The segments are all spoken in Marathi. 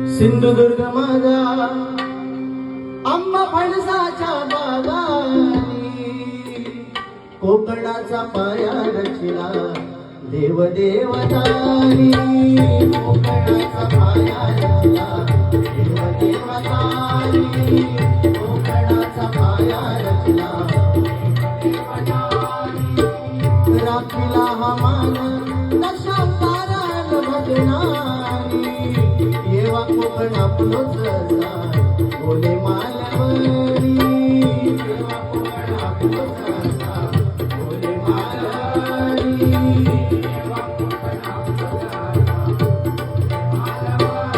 सिंधुदुर्ग माझा आंबा फणसाच्या बागानी, कोकणाचा पाया रचला देव देवतानी, कोकणाचा पाया रचला देव देवतानी, कोकणाचा पाया रचला राखीला हा मान तशा तारण भजनानी, येवा कोकण आपलोच असा बोले मालवणी, येवा कोकण आपलोच असा बोले मालवणी, येवा कोकण आपलोच असा बोले मालवणी.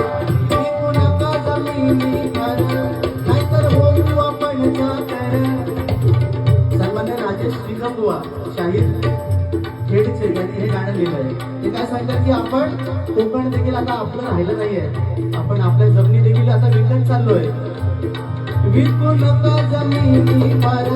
विकू नका जमिनी घर, नाहीतर होऊ आपण चाकर. सन्माननीय राजेश श्रीगमबुवा शाहीर खेडचे यांनी हे गाणं लिहिलं आहे. ते काय सांगतात की आपण कोकण देखील आता आपलं राहिलं नाहीये, आपण आपल्या जमिनी देखील आता विकत चाललोय. विकू नका जमिनी फार,